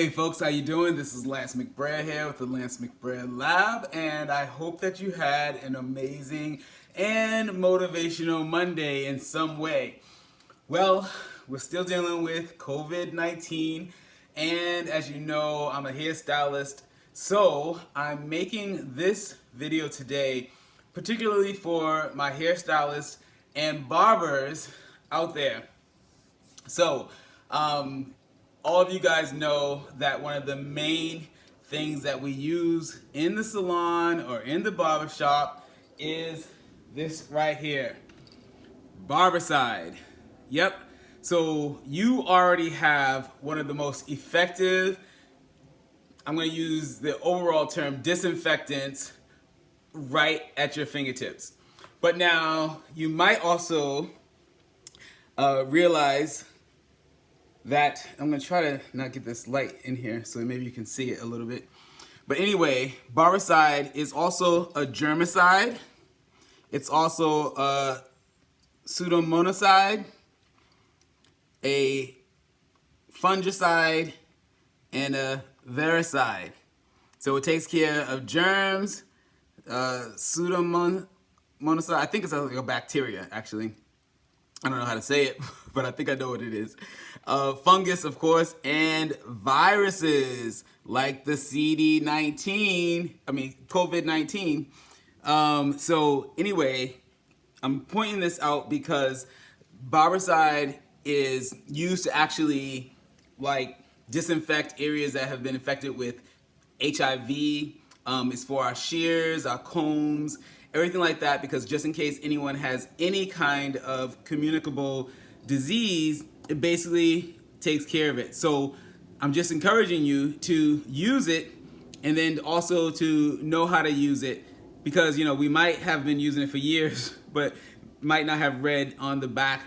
Hey folks, how you doing? This is Lance McBrayer here with the Lance McBrayer Lab, and I hope that you had an amazing and motivational Monday in some way. Well, we're still dealing with COVID-19, and as you know, I'm a hairstylist, so I'm making this video today particularly for my hairstylists and barbers out there. So, all of you guys know that one of the main things that we use in the salon or in the barber shop is this right here, Barbicide. Yep. So you already have one of the most effective, I'm going to use the overall term, disinfectants right at your fingertips. But now you might also realize that I'm going to try to not get this light in here so maybe you can see it a little bit. But anyway, Barbicide is also a germicide. It's also a pseudomonacide, a fungicide, and a virucide. So it takes care of germs, pseudomonacide, I think it's like a bacteria actually. I don't know how to say it, but I think I know what it is. Fungus, of course, and viruses like the COVID-19. So anyway, I'm pointing this out because Barbicide is used to actually like disinfect areas that have been infected with HIV. It's for our shears, our combs, everything like that, because just in case anyone has any kind of communicable disease, it basically takes care of it. So I'm just encouraging you to use it and then also to know how to use it, because you know we might have been using it for years but might not have read on the back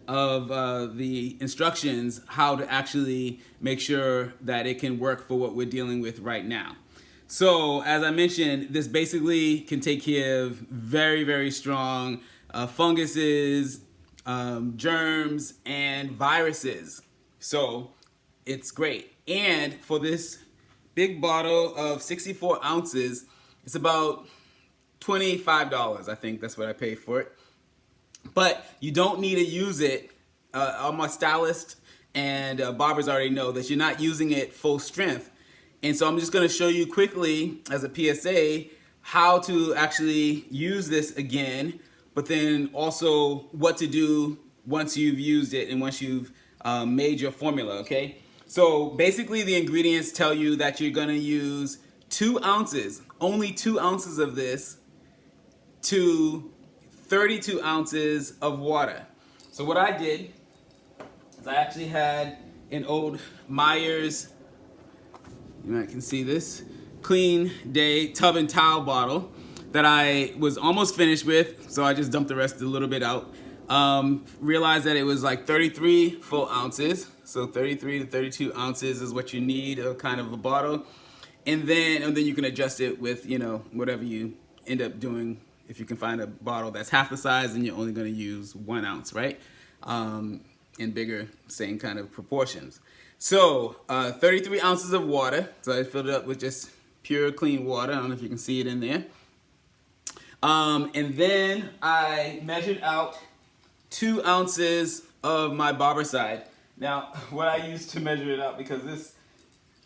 of the instructions how to actually make sure that it can work for what we're dealing with right now. So as I mentioned, this basically can take care of very, very strong funguses, germs, and viruses. So it's great. And for this big bottle of 64 ounces, it's about $25. I think that's what I paid for it. But you don't need to use it. All my stylists and barbers already know that you're not using it full strength. And so I'm just going to show you quickly as a PSA how to actually use this again, but then also what to do once you've used it and once you've made your formula, okay? So basically the ingredients tell you that you're going to use 2 ounces, only 2 ounces of this to 32 ounces of water. So what I did is I actually had an old Myers, you might can see this, Clean Day tub and towel bottle that I was almost finished with, so I just dumped the rest a little bit out. Realized that it was like 33 full ounces, so 33 to 32 ounces is what you need of kind of a bottle. And then you can adjust it with, you know, whatever you end up doing. If you can find a bottle that's half the size, then you're only going to use 1 ounce, right? In bigger, same kind of proportions. So 33 ounces of water. So I filled it up with just pure clean water. I don't know if you can see it in there. And then I measured out 2 ounces of my Barbicide. Now, what I used to measure it out, because this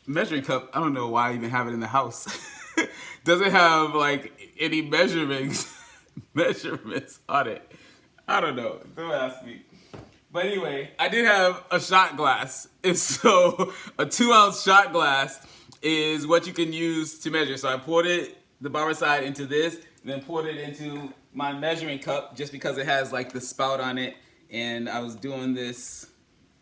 measuring cup, I don't know why I even have it in the house. Doesn't have like any measurements on it. I don't know. Don't ask me. But anyway, I did have a shot glass. And so a 2 ounce shot glass is what you can use to measure. So I poured the Barbicide into this, and then poured it into my measuring cup just because it has like the spout on it. And I was doing this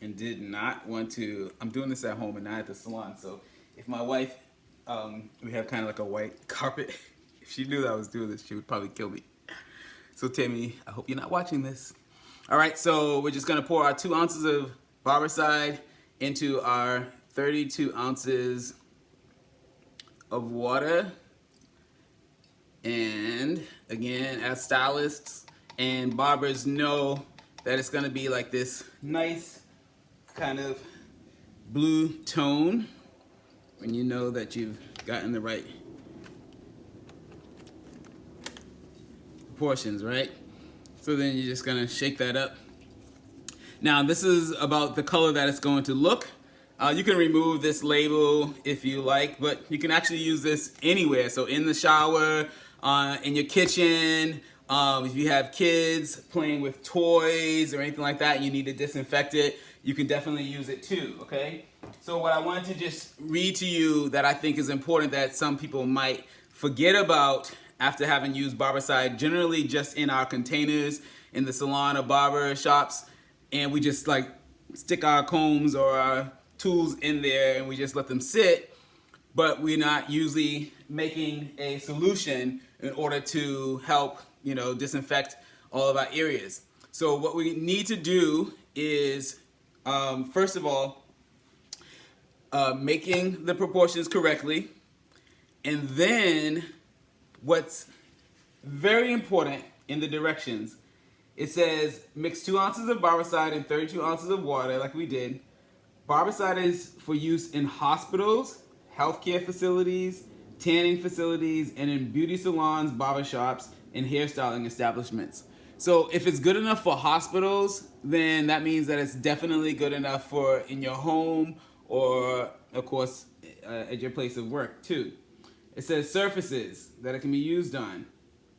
and did not want to, I'm doing this at home and not at the salon. So if my wife, we have kind of like a white carpet. If she knew that I was doing this, she would probably kill me. So Tammy, I hope you're not watching this. All right, so we're just gonna pour our 2 ounces of Barbicide into our 32 ounces of water. And again, as stylists and barbers know that it's gonna be like this nice kind of blue tone when you know that you've gotten the right proportions, right? So then you're just gonna shake that up. Now this is about the color that it's going to look. You can remove this label if you like, but you can actually use this anywhere. So in the shower, in your kitchen, if you have kids playing with toys or anything like that, you need to disinfect it, you can definitely use it too, okay? So what I wanted to just read to you that I think is important that some people might forget about after having used Barbicide, generally just in our containers in the salon or barber shops, and we just like stick our combs or our tools in there and we just let them sit, but we're not usually making a solution in order to help, you know, disinfect all of our areas. So what we need to do is, first of all, making the proportions correctly, and then what's very important in the directions, it says mix 2 ounces of Barbicide and 32 ounces of water like we did. Barbicide is for use in hospitals, healthcare facilities, tanning facilities, and in beauty salons, barbershops, and hairstyling establishments. So if it's good enough for hospitals, then that means that it's definitely good enough for in your home or, of course, at your place of work too. It says surfaces that it can be used on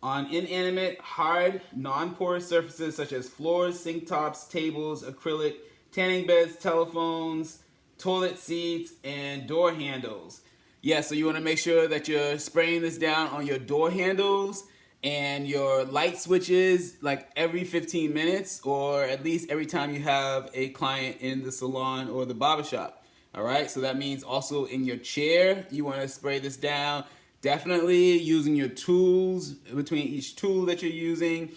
inanimate, hard, non-porous surfaces such as floors, sink tops, tables, acrylic, tanning beds, telephones, toilet seats, and door handles. Yeah, so you want to make sure that you're spraying this down on your door handles and your light switches like every 15 minutes or at least every time you have a client in the salon or the barbershop. All right, so that means also in your chair, you want to spray this down. Definitely using your tools, between each tool that you're using,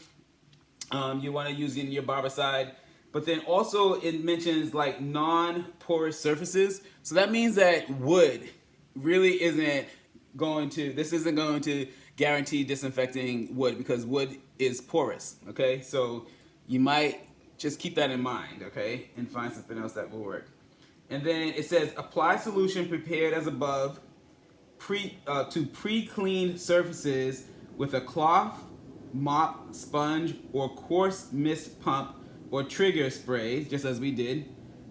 you want to use in your Barbicide. But then also it mentions like non-porous surfaces. So that means that wood really isn't going to, this isn't going to guarantee disinfecting wood because wood is porous, okay? So you might just keep that in mind, okay? And find something else that will work. And then it says apply solution prepared as above to pre-cleaned surfaces with a cloth, mop, sponge, or coarse mist pump or trigger spray, just as we did,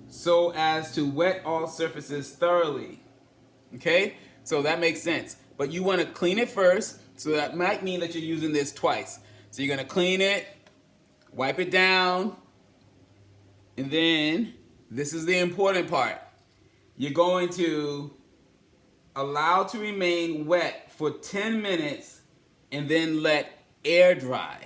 so as to wet all surfaces thoroughly. Okay? So that makes sense. But you want to clean it first, so that might mean that you're using this twice. So you're going to clean it, wipe it down, and then, this is the important part, you're going to allow to remain wet for 10 minutes and then let air dry.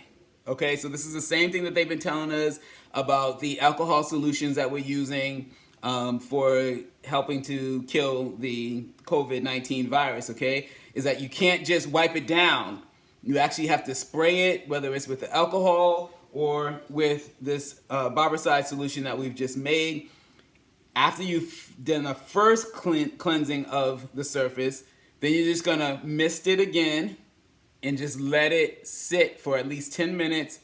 Okay, so this is the same thing that they've been telling us about the alcohol solutions that we're using for helping to kill the COVID-19 virus, okay? Is that you can't just wipe it down. You actually have to spray it, whether it's with the alcohol or with this Barbicide solution that we've just made. After you've done the first cleansing of the surface, then you're just gonna mist it again and just let it sit for at least 10 minutes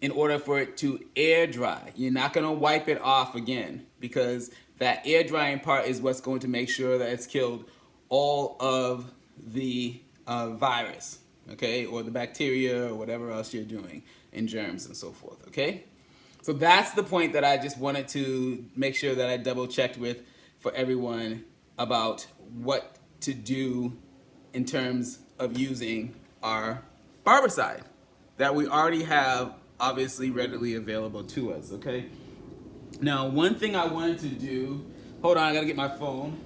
in order for it to air dry. You're not gonna wipe it off again because that air drying part is what's going to make sure that it's killed all of the virus, okay, or the bacteria or whatever else you're doing, and germs and so forth, okay? So that's the point that I just wanted to make sure that I double checked with for everyone about what to do in terms of using our Barbicide that we already have obviously readily available to us, okay? Now, one thing I wanted to do, hold on, I gotta get my phone.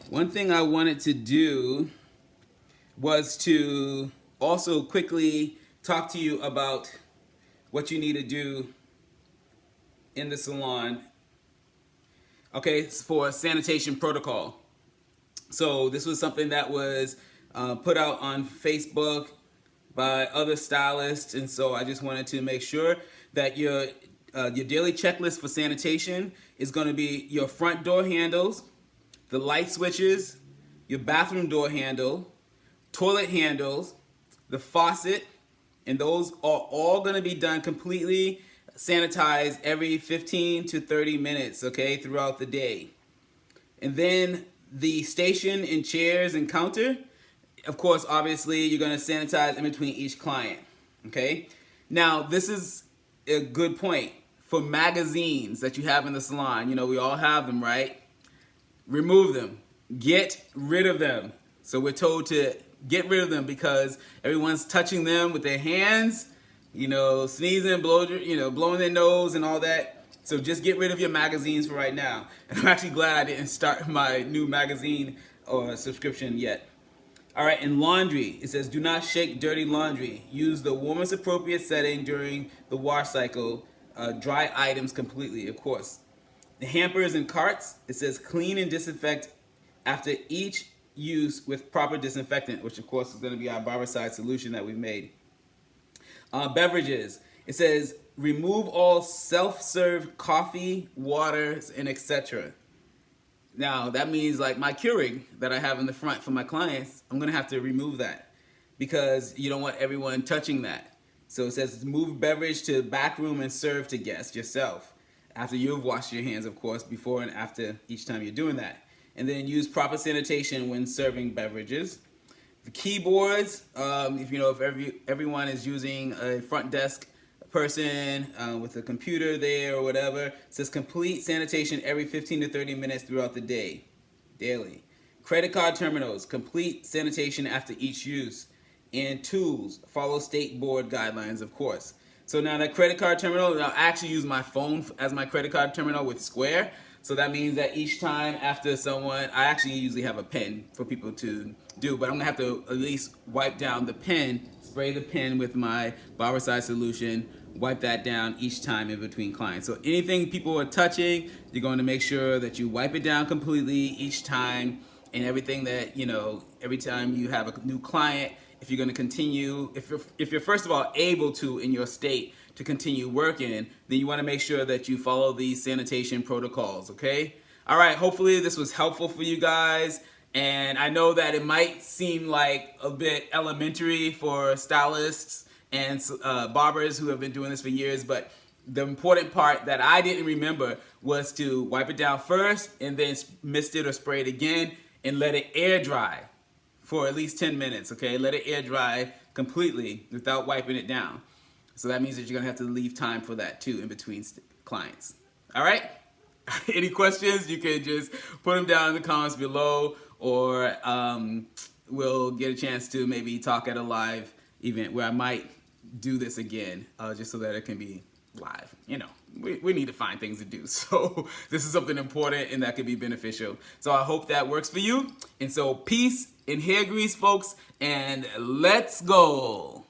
One thing I wanted to do was to also quickly talk to you about what you need to do in the salon, okay, for sanitation protocol. So this was something that was put out on Facebook by other stylists, and so I just wanted to make sure that your daily checklist for sanitation is going to be your front door handles, the light switches, your bathroom door handle, toilet handles, the faucet, And those are all gonna be done completely sanitized every 15 to 30 minutes, okay, throughout the day. And then the station and chairs and counter, of course, obviously, you're gonna sanitize in between each client, okay? Now, this is a good point. For magazines that you have in the salon, you know, we all have them, right? Remove them. Get rid of them. So we're told to get rid of them because everyone's touching them with their hands, you know, sneezing, blowing their nose and all that. So just get rid of your magazines for right now. And I'm actually glad I didn't start my new magazine or subscription yet. All right, in laundry, it says do not shake dirty laundry. Use the warmest appropriate setting during the wash cycle. Dry items completely, of course. The hampers and carts, it says clean and disinfect after each use with proper disinfectant, which of course is going to be our Barbicide solution that we've made. Beverages, it says remove all self-serve coffee, waters, and etc. Now that means like my Keurig that I have in the front for my clients, I'm going to have to remove that because you don't want everyone touching that. So it says move beverage to back room and serve to guests yourself. After you've washed your hands, of course, before and after each time you're doing that. And then use proper sanitation when serving beverages. The keyboards, if everyone is using a front desk person with a computer there or whatever, it says complete sanitation every 15 to 30 minutes throughout the day, daily. Credit card terminals, complete sanitation after each use. And tools, follow state board guidelines, of course. So now that credit card terminal, I actually use my phone as my credit card terminal with Square. So that means that each time after someone, I actually usually have a pen for people to do, but I'm gonna have to at least wipe down the pen, spray the pen with my Barbicide solution, wipe that down each time in between clients. So anything people are touching, you're going to make sure that you wipe it down completely each time, and everything that, every time you have a new client, if you're going to continue, if you're first of all able to in your state to continue working, then you want to make sure that you follow these sanitation protocols, okay? All right, hopefully this was helpful for you guys. And I know that it might seem like a bit elementary for stylists and barbers who have been doing this for years, but the important part that I didn't remember was to wipe it down first and then mist it or spray it again and let it air dry for at least 10 minutes, okay? Let it air dry completely without wiping it down. So that means that you're gonna have to leave time for that too in between clients. All right? Any questions, you can just put them down in the comments below, or we'll get a chance to maybe talk at a live event where I might do this again, just so that it can be live. We need to find things to do. So this is something important and that could be beneficial. So I hope that works for you. And so peace and hair grease, folks, and let's go.